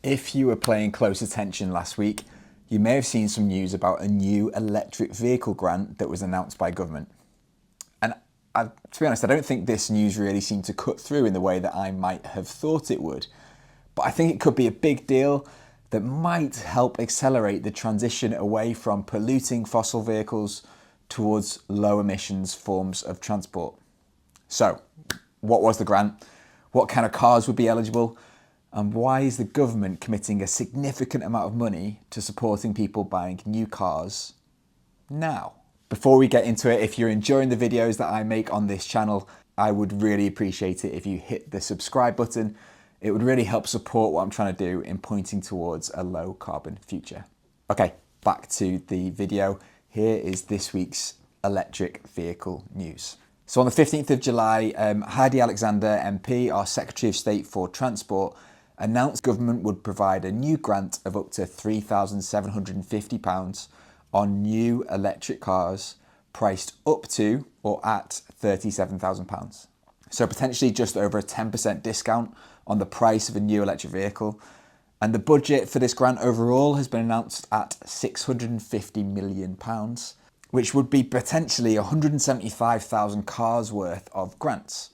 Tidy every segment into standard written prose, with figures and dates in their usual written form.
If you were paying close attention last week, you may have seen some news about a new electric vehicle grant that was announced by government. And to be honest, I don't think this news really seemed to cut through in the way that I might have thought it would. But I think it could be a big deal that might help accelerate the transition away from polluting fossil vehicles towards low emissions forms of transport. So, what was the grant? What kind of cars would be eligible? And why is the government committing a significant amount of money to supporting people buying new cars now? Before we get into it, if you're enjoying the videos that I make on this channel, I would really appreciate it if you hit the subscribe button. It would really help support what I'm trying to do in pointing towards a low carbon future. Okay, back to the video. Here is this week's electric vehicle news. So on the 15th of July, Heidi Alexander MP, our Secretary of State for Transport, announced government would provide a new grant of up to £3,750 on new electric cars priced up to or at £37,000. So potentially just over a 10% discount on the price of a new electric vehicle. And the budget for this grant overall has been announced at £650 million, which would be potentially 175,000 cars worth of grants,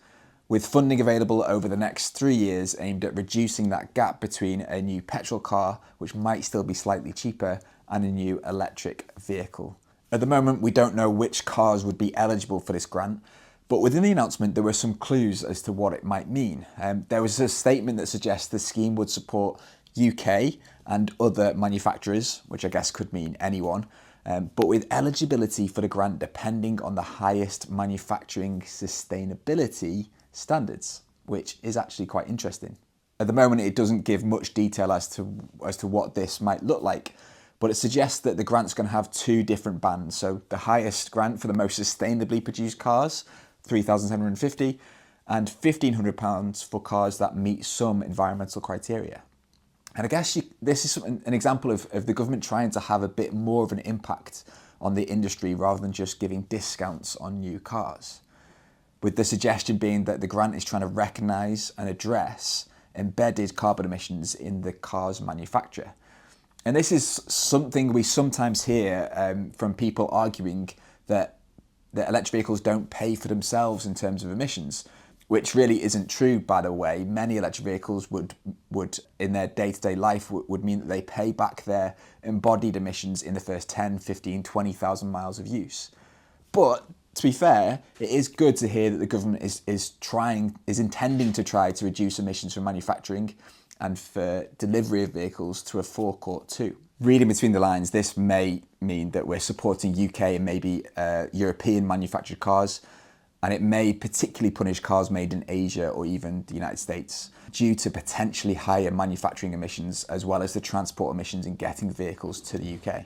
with funding available over the next 3 years aimed at reducing that gap between a new petrol car, which might still be slightly cheaper, and a new electric vehicle. At the moment, we don't know which cars would be eligible for this grant, but within the announcement, there were some clues as to what it might mean. There was a statement that suggests the scheme would support UK and other manufacturers, which I guess could mean anyone, but with eligibility for the grant depending on the highest manufacturing sustainability standards, which is actually quite interesting. At the moment, it doesn't give much detail as to what this might look like, but it suggests that the grant's going to have two different bands. So the highest grant for the most sustainably produced cars, £3,750, and £1,500 for cars that meet some environmental criteria. And I guess this is an example of the government trying to have a bit more of an impact on the industry rather than just giving discounts on new cars, with the suggestion being that the grant is trying to recognise and address embedded carbon emissions in the car's manufacture. And this is something we sometimes hear from people arguing that electric vehicles don't pay for themselves in terms of emissions, which really isn't true, by the way. Many electric vehicles would in their day-to-day life, would mean that they pay back their embodied emissions in the first 10, 15, 20,000 miles of use. But to be fair, it is good to hear that the government is intending to try to reduce emissions from manufacturing and for delivery of vehicles to a forecourt too. Reading between the lines, this may mean that we're supporting UK and maybe European manufactured cars, and it may particularly punish cars made in Asia or even the United States due to potentially higher manufacturing emissions as well as the transport emissions in getting vehicles to the UK.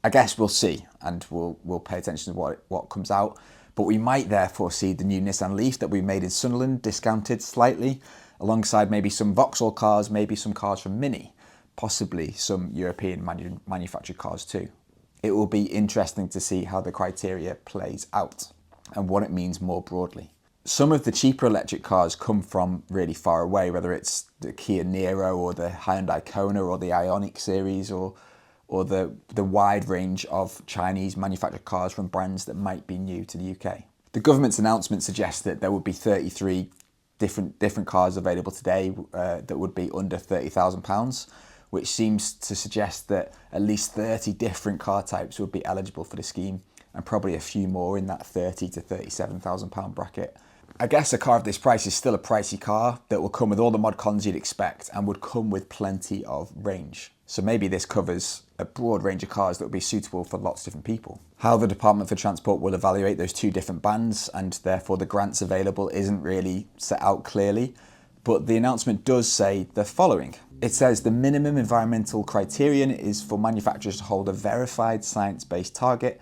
I guess we'll see, and we'll pay attention to what comes out, but we might therefore see the new Nissan Leaf that we made in Sunderland discounted slightly, alongside maybe some Vauxhall cars, maybe some cars from Mini, possibly some European manufactured cars too. It will be interesting to see how the criteria plays out and what it means more broadly. Some of the cheaper electric cars come from really far away, whether it's the Kia Niro or the Hyundai Kona or the Ioniq series or the wide range of Chinese manufactured cars from brands that might be new to the UK. The government's announcement suggests that there would be 33 different cars available today that would be under £30,000, which seems to suggest that at least 30 different car types would be eligible for the scheme, and probably a few more in that £30,000 to £37,000 bracket. I guess a car of this price is still a pricey car that will come with all the mod cons you'd expect and would come with plenty of range. So maybe this covers a broad range of cars that would be suitable for lots of different people. How the Department for Transport will evaluate those two different bands and therefore the grants available isn't really set out clearly, but the announcement does say the following. It says the minimum environmental criterion is for manufacturers to hold a verified science-based target.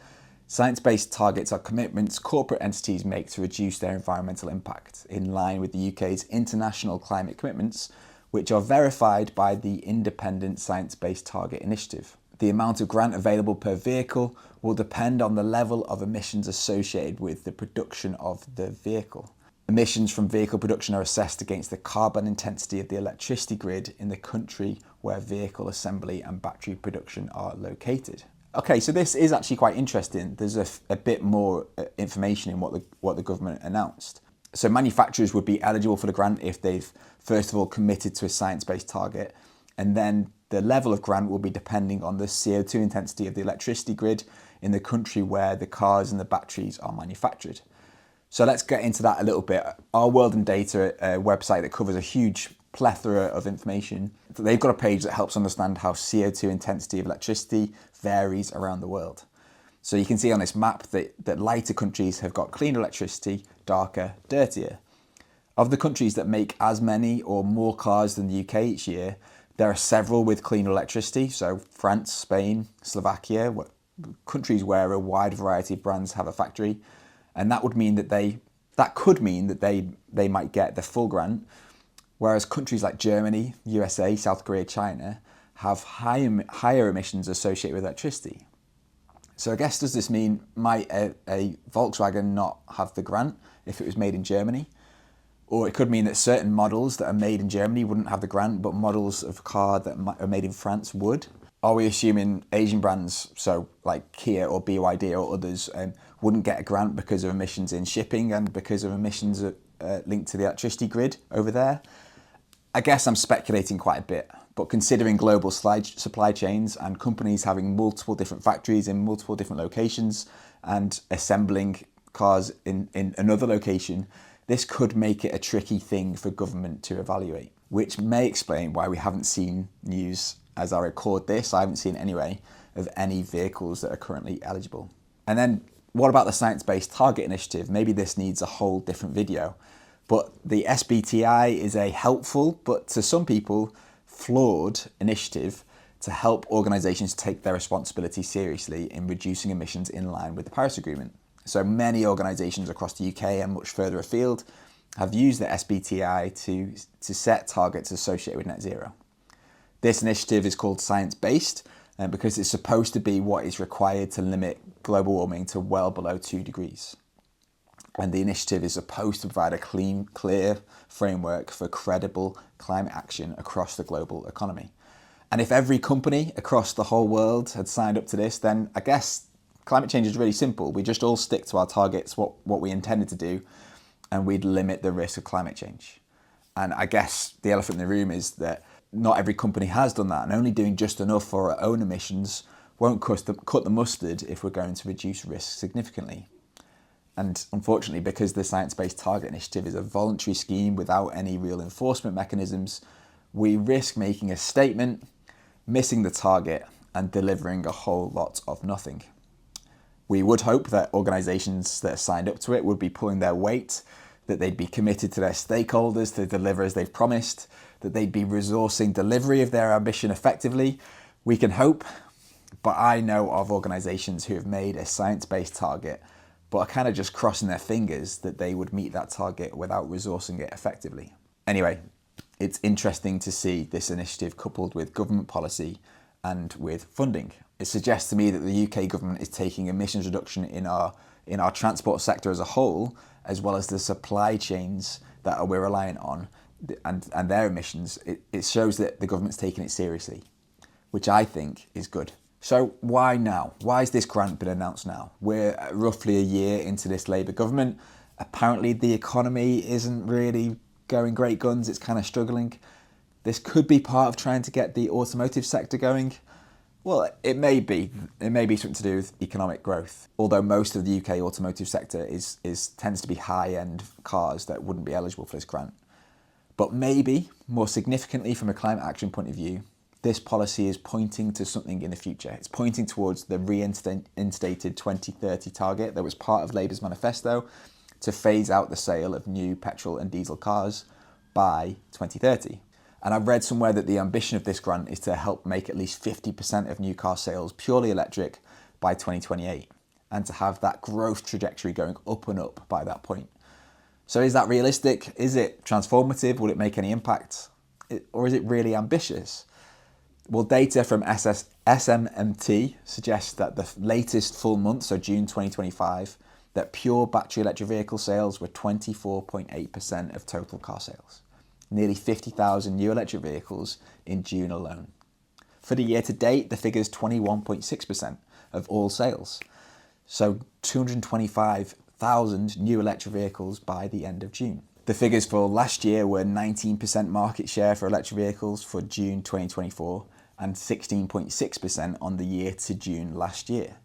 Science-based targets are commitments corporate entities make to reduce their environmental impact, in line with the UK's international climate commitments, which are verified by the Independent Science-Based Target Initiative. The amount of grant available per vehicle will depend on the level of emissions associated with the production of the vehicle. Emissions from vehicle production are assessed against the carbon intensity of the electricity grid in the country where vehicle assembly and battery production are located. Okay, so this is actually quite interesting. There's a bit more information in what the government announced. So manufacturers would be eligible for the grant if they've first of all committed to a science-based target, and then the level of grant will be depending on the CO2 intensity of the electricity grid in the country where the cars and the batteries are manufactured. So let's get into that a little bit. Our World in Data, a website that covers a huge plethora of information, they've got a page that helps understand how CO2 intensity of electricity varies around the world. So you can see on this map that lighter countries have got cleaner electricity, darker, dirtier. Of the countries that make as many or more cars than the UK each year, there are several with cleaner electricity. So France, Spain, Slovakia, countries where a wide variety of brands have a factory. And that could mean that they might get the full grant, whereas countries like Germany, USA, South Korea, China have higher emissions associated with electricity. So I guess, does this mean might a Volkswagen not have the grant if it was made in Germany? Or it could mean that certain models that are made in Germany wouldn't have the grant, but models of car that are made in France would? Are we assuming Asian brands, so like Kia or BYD or others, wouldn't get a grant because of emissions in shipping and because of emissions linked to the electricity grid over there? I guess I'm speculating quite a bit, but considering global supply chains and companies having multiple different factories in multiple different locations and assembling cars in another location, this could make it a tricky thing for government to evaluate, which may explain why we haven't seen news as I record this. I haven't seen anyway of any vehicles that are currently eligible. And then what about the Science-Based Target Initiative? Maybe this needs a whole different video. But the SBTI is a helpful, but to some people, flawed initiative to help organisations take their responsibility seriously in reducing emissions in line with the Paris Agreement. So many organisations across the UK and much further afield have used the SBTI to set targets associated with net zero. This initiative is called science-based because it's supposed to be what is required to limit global warming to well below 2 degrees. And the initiative is supposed to provide a clean, clear framework for credible climate action across the global economy. And if every company across the whole world had signed up to this, then I guess climate change is really simple. We just all stick to our targets, what we intended to do, and we'd limit the risk of climate change. And I guess the elephant in the room is that not every company has done that, and only doing just enough for our own emissions won't cut the mustard if we're going to reduce risk significantly. And unfortunately, because the Science-Based Target Initiative is a voluntary scheme without any real enforcement mechanisms, we risk making a statement, missing the target, and delivering a whole lot of nothing. We would hope that organisations that are signed up to it would be pulling their weight, that they'd be committed to their stakeholders to deliver as they've promised, that they'd be resourcing delivery of their ambition effectively. We can hope, but I know of organisations who have made a science-based target but are kind of just crossing their fingers that they would meet that target without resourcing it effectively. Anyway, it's interesting to see this initiative coupled with government policy and with funding. It suggests to me that the UK government is taking emissions reduction in our transport sector as a whole, as well as the supply chains that we're reliant on and their emissions. It shows that the government's taking it seriously, which I think is good. So why now? Why has this grant been announced now? We're roughly a year into this Labour government. Apparently the economy isn't really going great guns. It's kind of struggling. This could be part of trying to get the automotive sector going. Well, it may be. It may be something to do with economic growth. Although most of the UK automotive sector tends to be high-end cars that wouldn't be eligible for this grant. But maybe, more significantly from a climate action point of view, this policy is pointing to something in the future. It's pointing towards the reinstated 2030 target that was part of Labour's manifesto to phase out the sale of new petrol and diesel cars by 2030. And I've read somewhere that the ambition of this grant is to help make at least 50% of new car sales purely electric by 2028, and to have that growth trajectory going up and up by that point. So is that realistic? Is it transformative? Will it make any impact? Or is it really ambitious? Well, data from SMMT suggests that the latest full month, so June 2025, that pure battery electric vehicle sales were 24.8% of total car sales. Nearly 50,000 new electric vehicles in June alone. For the year to date, the figure is 21.6% of all sales. So 225,000 new electric vehicles by the end of June. The figures for last year were 19% market share for electric vehicles for June 2024 and 16.6% on the year to June last year.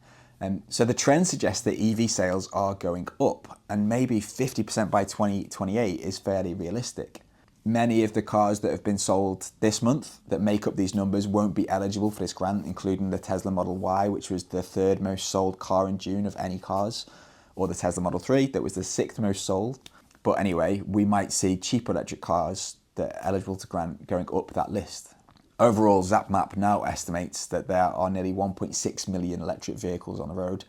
So the trend suggests that EV sales are going up, and maybe 50% by 2028 is fairly realistic. Many of the cars that have been sold this month that make up these numbers won't be eligible for this grant, including the Tesla Model Y, which was the third most sold car in June of any cars, or the Tesla Model 3 that was the sixth most sold. But anyway, we might see cheaper electric cars that are eligible to grant going up that list. Overall, ZapMap now estimates that there are nearly 1.6 million electric vehicles on the road,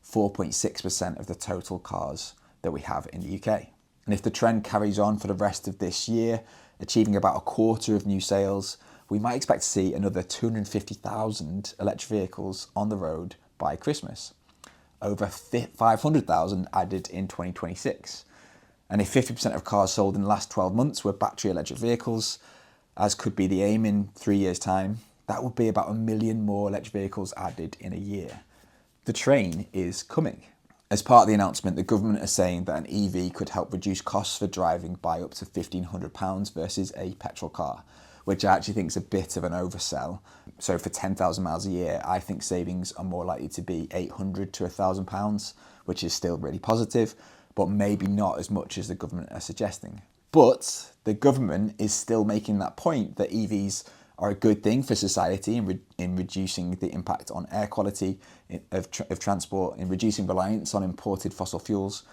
4.6% of the total cars that we have in the UK. And if the trend carries on for the rest of this year, achieving about a quarter of new sales, we might expect to see another 250,000 electric vehicles on the road by Christmas. Over 500,000 added in 2026. And if 50% of cars sold in the last 12 months were battery electric vehicles, as could be the aim in 3 years' time, that would be about 1 million more electric vehicles added in a year. The train is coming. As part of the announcement, the government are saying that an EV could help reduce costs for driving by up to £1,500 versus a petrol car, which I actually think is a bit of an oversell. So for 10,000 miles a year, I think savings are more likely to be £800 to £1,000, which is still really positive, but maybe not as much as the government are suggesting. But the government is still making that point that EVs are a good thing for society in reducing the impact on air quality of transport, in reducing reliance on imported fossil fuels,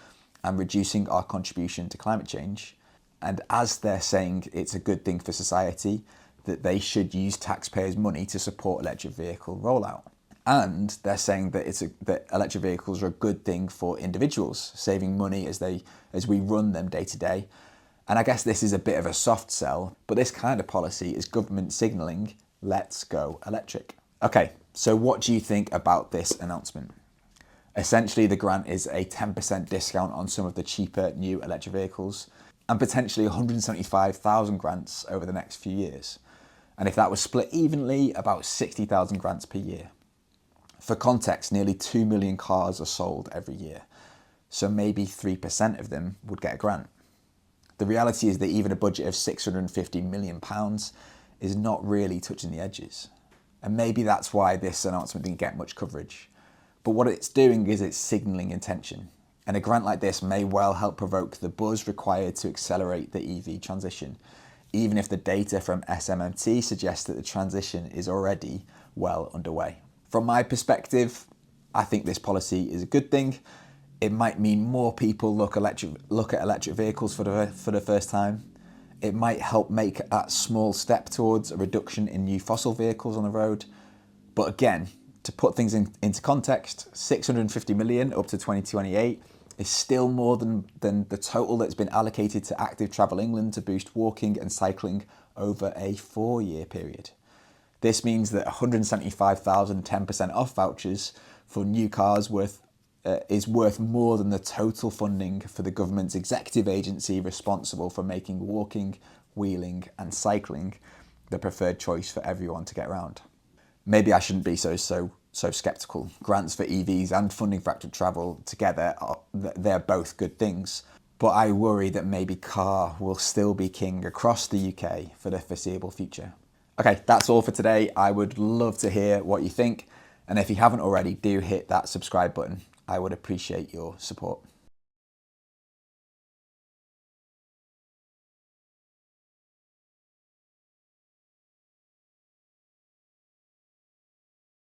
and reducing our contribution to climate change. And as they're saying it's a good thing for society, that they should use taxpayers' money to support electric vehicle rollout. And they're saying that that electric vehicles are a good thing for individuals, saving money as we run them day to day. And I guess this is a bit of a soft sell, but this kind of policy is government signalling, let's go electric. Okay, so what do you think about this announcement? Essentially, the grant is a 10% discount on some of the cheaper new electric vehicles and potentially 175,000 grants over the next few years. And if that was split evenly, about 60,000 grants per year. For context, nearly 2 million cars are sold every year, so maybe 3% of them would get a grant. The reality is that even a budget of £650 million is not really touching the edges. And maybe that's why this announcement didn't get much coverage. But what it's doing is it's signalling intention. And a grant like this may well help provoke the buzz required to accelerate the EV transition, even if the data from SMMT suggests that the transition is already well underway. From my perspective, I think this policy is a good thing. It might mean more people look at electric vehicles for the first time. It might help make that small step towards a reduction in new fossil vehicles on the road. But again, to put things into context, 650 million up to 2028 is still more than the total that's been allocated to Active Travel England to boost walking and cycling over a 4-year period. This means that 175,000 10% off vouchers for new cars is worth more than the total funding for the government's executive agency responsible for making walking, wheeling and cycling the preferred choice for everyone to get around. Maybe I shouldn't be so sceptical. Grants for EVs and funding for active travel together, they're both good things. But I worry that maybe car will still be king across the UK for the foreseeable future. Okay, that's all for today. I would love to hear what you think. And if you haven't already, do hit that subscribe button. I would appreciate your support.